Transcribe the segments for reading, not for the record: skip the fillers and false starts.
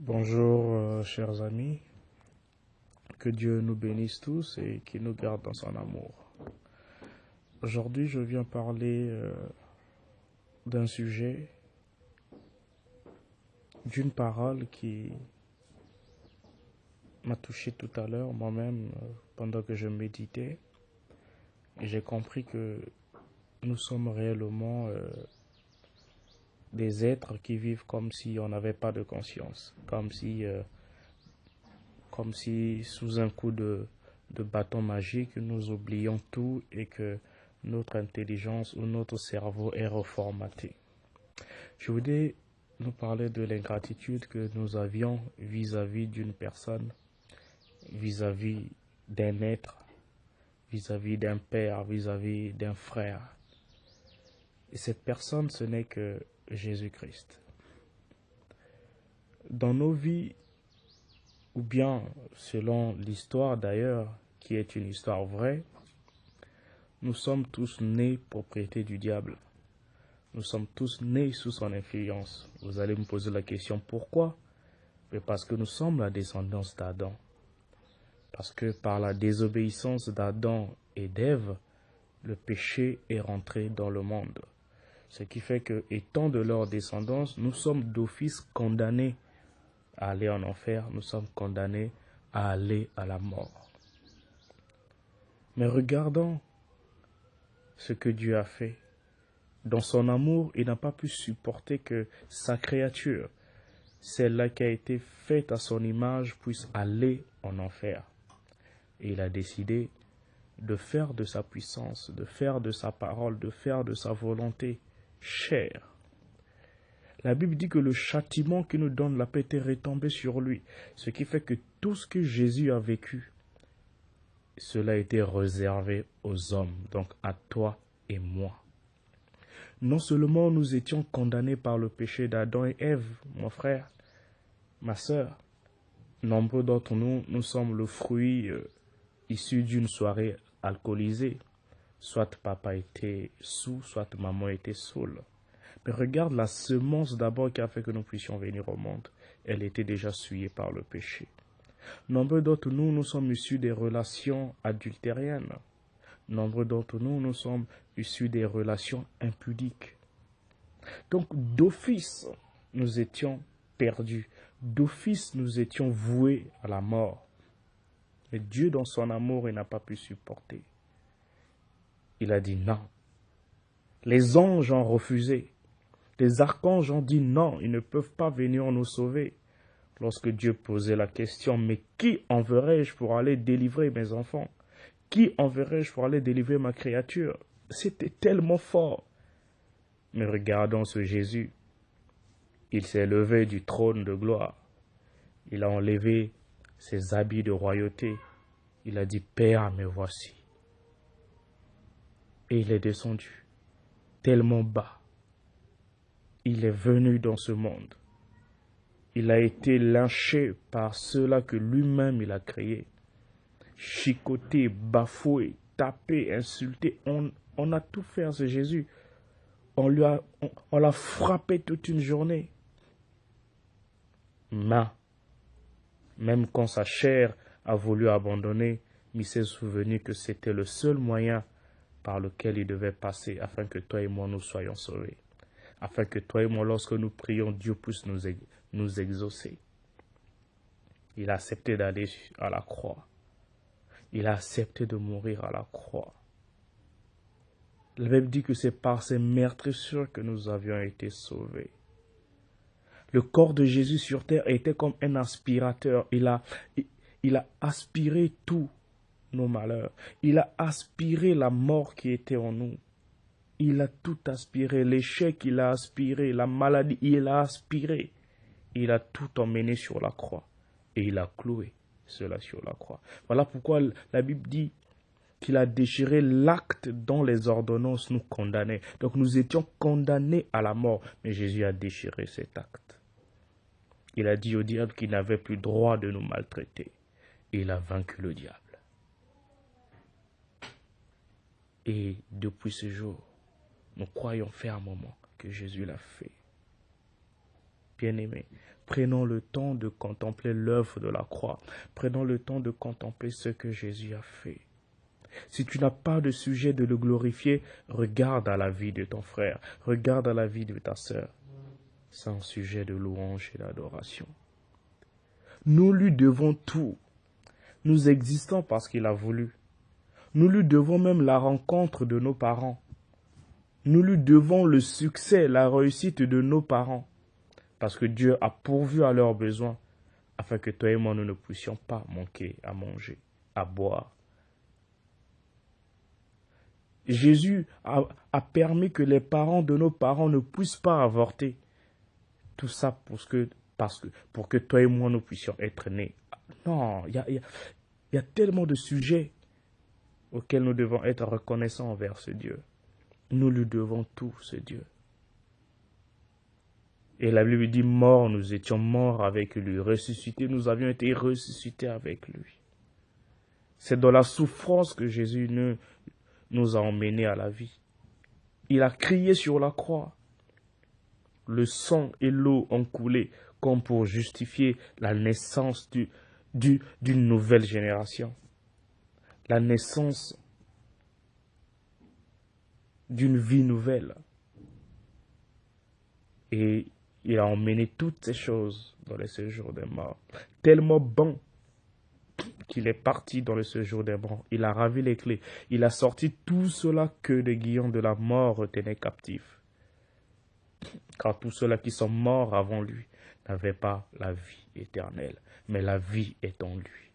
Bonjour, chers amis. Que Dieu nous bénisse tous et qu'il nous garde dans son amour. Aujourd'hui, je viens parler d'un sujet, d'une parole qui m'a touché tout à l'heure, moi-même, pendant que je méditais. Et j'ai compris que nous sommes réellement des êtres qui vivent comme si on n'avait pas de conscience, comme si sous un coup de bâton magique, nous oublions tout et que notre intelligence ou notre cerveau est reformaté. Je voudrais nous parler de l'ingratitude que nous avions vis-à-vis d'une personne, vis-à-vis d'un être, vis-à-vis d'un père, vis-à-vis d'un frère. Et cette personne, ce n'est que Jésus-Christ. Dans nos vies, ou bien selon l'histoire d'ailleurs, qui est une histoire vraie, nous sommes tous nés propriété du diable. Nous sommes tous nés sous son influence. Vous allez me poser la question, pourquoi? Mais parce que nous sommes la descendance d'Adam. Parce que par la désobéissance d'Adam et d'Ève, le péché est rentré dans le monde. Ce qui fait que, étant de leur descendance, nous sommes d'office condamnés à aller en enfer, nous sommes condamnés à aller à la mort. Mais regardons ce que Dieu a fait. Dans son amour, il n'a pas pu supporter que sa créature, celle-là qui a été faite à son image, puisse aller en enfer. Et il a décidé de faire de sa puissance, de faire de sa parole, de faire de sa volonté chair. La Bible dit que le châtiment qui nous donne la paix était retombé sur lui. Ce qui fait que tout ce que Jésus a vécu, cela a été réservé aux hommes, donc à toi et moi. Non seulement nous étions condamnés par le péché d'Adam et Ève, mon frère, ma sœur, nombreux d'entre nous, nous sommes le fruit issu d'une soirée alcoolisée. Soit papa était saoul, soit maman était saoule. Mais regarde la semence d'abord qui a fait que nous puissions venir au monde. Elle était déjà souillée par le péché. Nombreux d'entre nous, nous sommes issus des relations adultériennes. Nombreux d'entre nous, nous sommes issus des relations impudiques. Donc, d'office, nous étions perdus. D'office, nous étions voués à la mort. Mais Dieu, dans son amour, il n'a pas pu supporter. Il a dit non. Les anges ont refusé. Les archanges ont dit non, ils ne peuvent pas venir nous sauver. Lorsque Dieu posait la question, mais qui enverrai-je pour aller délivrer mes enfants? Qui enverrai-je pour aller délivrer ma créature? C'était tellement fort. Mais regardons ce Jésus. Il s'est levé du trône de gloire. Il a enlevé ses habits de royauté. Il a dit, Père, me voici. Et il est descendu tellement bas. Il est venu dans ce monde. Il a été lynché par ceux-là que lui-même il a créés. Chicoté, bafoué, tapé, insulté. On a tout fait à ce Jésus. On l'a frappé toute une journée. Mais, même quand sa chair a voulu abandonner, il s'est souvenu que c'était le seul moyen par lequel il devait passer afin que toi et moi nous soyons sauvés. Afin que toi et moi, lorsque nous prions, Dieu puisse nous exaucer. Il a accepté d'aller à la croix. Il a accepté de mourir à la croix. La Bible dit que c'est par ses meurtrissures que nous avions été sauvés. Le corps de Jésus sur terre était comme un aspirateur. Il a aspiré tous nos malheurs. Il a aspiré la mort qui était en nous. Il a tout aspiré. L'échec, il a aspiré. La maladie, il a aspiré. Il a tout emmené sur la croix. Et il a cloué cela sur la croix. Voilà pourquoi la Bible dit qu'il a déchiré l'acte dont les ordonnances nous condamnaient. Donc nous étions condamnés à la mort. Mais Jésus a déchiré cet acte. Il a dit au diable qu'il n'avait plus droit de nous maltraiter. Et il a vaincu le diable. Et depuis ce jour, nous croyons fermement que Jésus l'a fait. Bien-aimés, Prenons le temps de contempler l'œuvre de la croix. Prenons le temps de contempler ce que Jésus a fait. Si tu n'as pas de sujet de le glorifier, regarde à la vie de ton frère, regarde à la vie de ta sœur. C'est un sujet de louange et d'adoration. Nous lui devons tout. Nous existons parce qu'il a voulu. Nous lui devons même la rencontre de nos parents. Nous lui devons le succès, la réussite de nos parents. Parce que Dieu a pourvu à leurs besoins, afin que toi et moi, nous ne puissions pas manquer à manger, à boire. Jésus a permis que les parents de nos parents ne puissent pas avorter. Tout ça pour que toi et moi, nous puissions être nés. Non, il y a tellement de sujets auxquels nous devons être reconnaissants envers ce Dieu. Nous lui devons tout, ce Dieu. Et la Bible dit, mort, nous étions morts avec lui. Ressuscités, nous avions été ressuscités avec lui. C'est dans la souffrance que Jésus nous a emmenés à la vie. Il a crié sur la croix. Le sang et l'eau ont coulé comme pour justifier la naissance d'une nouvelle génération. La naissance d'une vie nouvelle. Et il a emmené toutes ces choses dans le séjour des morts. Tellement bon qu'il est parti dans le séjour des morts. Il a ravi les clés. Il a sorti tout cela que les guillons de la mort retenaient captifs. Car tous ceux-là qui sont morts avant lui n'avaient pas la vie éternelle, mais la vie est en lui.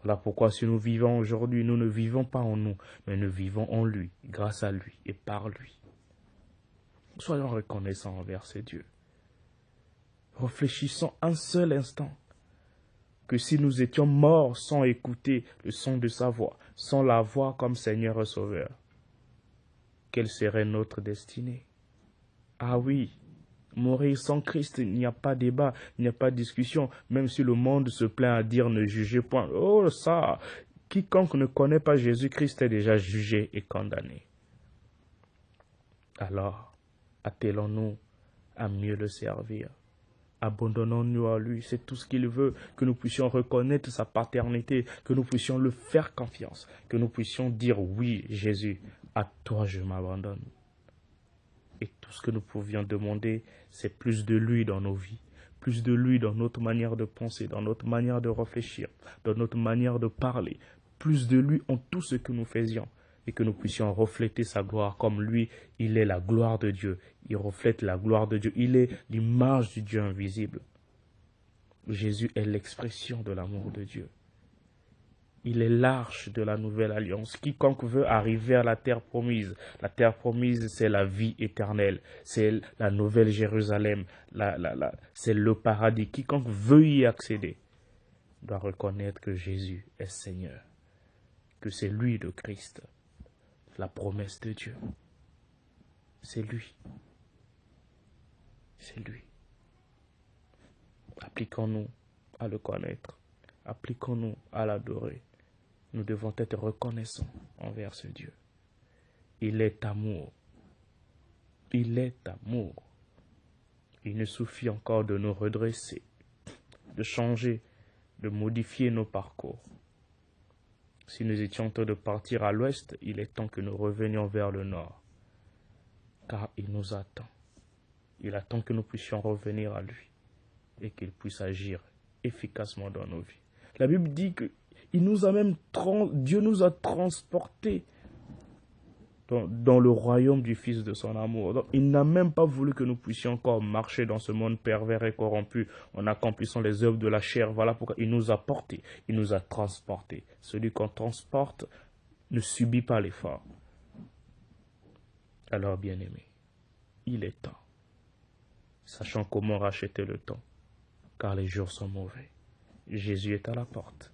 Voilà pourquoi si nous vivons aujourd'hui, nous ne vivons pas en nous, mais nous vivons en lui, grâce à lui et par lui. Soyons reconnaissants envers ces dieux. Réfléchissons un seul instant que si nous étions morts sans écouter le son de sa voix, sans la voir comme Seigneur et Sauveur, quelle serait notre destinée? Ah oui, mourir sans Christ, il n'y a pas débat, il n'y a pas de discussion, même si le monde se plaint à dire ne jugez point. Oh ça, quiconque ne connaît pas Jésus-Christ est déjà jugé et condamné. Alors, attelons-nous à mieux le servir. Abandonnons-nous à lui, c'est tout ce qu'il veut, que nous puissions reconnaître sa paternité, que nous puissions le faire confiance, que nous puissions dire oui, Jésus, à toi je m'abandonne. Et tout ce que nous pouvions demander, c'est plus de lui dans nos vies, plus de lui dans notre manière de penser, dans notre manière de réfléchir, dans notre manière de parler, plus de lui en tout ce que nous faisions, et que nous puissions refléter sa gloire comme lui, il est la gloire de Dieu, il reflète la gloire de Dieu, il est l'image du Dieu invisible. Jésus est l'expression de l'amour de Dieu. Il est l'arche de la nouvelle alliance. Quiconque veut arriver à la terre promise, c'est la vie éternelle, c'est la nouvelle Jérusalem, c'est le paradis. Quiconque veut y accéder doit reconnaître que Jésus est Seigneur, que c'est lui le Christ, la promesse de Dieu. C'est lui. C'est lui. Appliquons-nous à le connaître. Appliquons-nous à l'adorer. Nous devons être reconnaissants envers ce Dieu. Il est amour. Il est amour. Il nous suffit encore de nous redresser, de changer, de modifier nos parcours. Si nous étions en train de partir à l'ouest, il est temps que nous revenions vers le nord. Car il nous attend. Il attend que nous puissions revenir à lui et qu'il puisse agir efficacement dans nos vies. La Bible dit que Dieu nous a transportés dans le royaume du Fils de son amour. Donc, il n'a même pas voulu que nous puissions encore marcher dans ce monde pervers et corrompu en accomplissant les œuvres de la chair. Voilà pourquoi il nous a portés, il nous a transportés. Celui qu'on transporte ne subit pas l'effort. Alors, bien-aimés, il est temps, sachant comment racheter le temps, car les jours sont mauvais. Jésus est à la porte.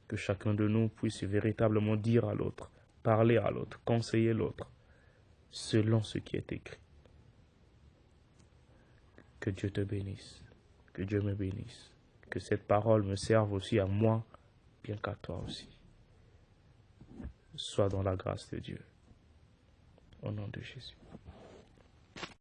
Que chacun de nous puisse véritablement dire à l'autre, parler à l'autre, conseiller l'autre, selon ce qui est écrit. Que Dieu te bénisse, que Dieu me bénisse, que cette parole me serve aussi à moi, bien qu'à toi aussi. Sois dans la grâce de Dieu. Au nom de Jésus.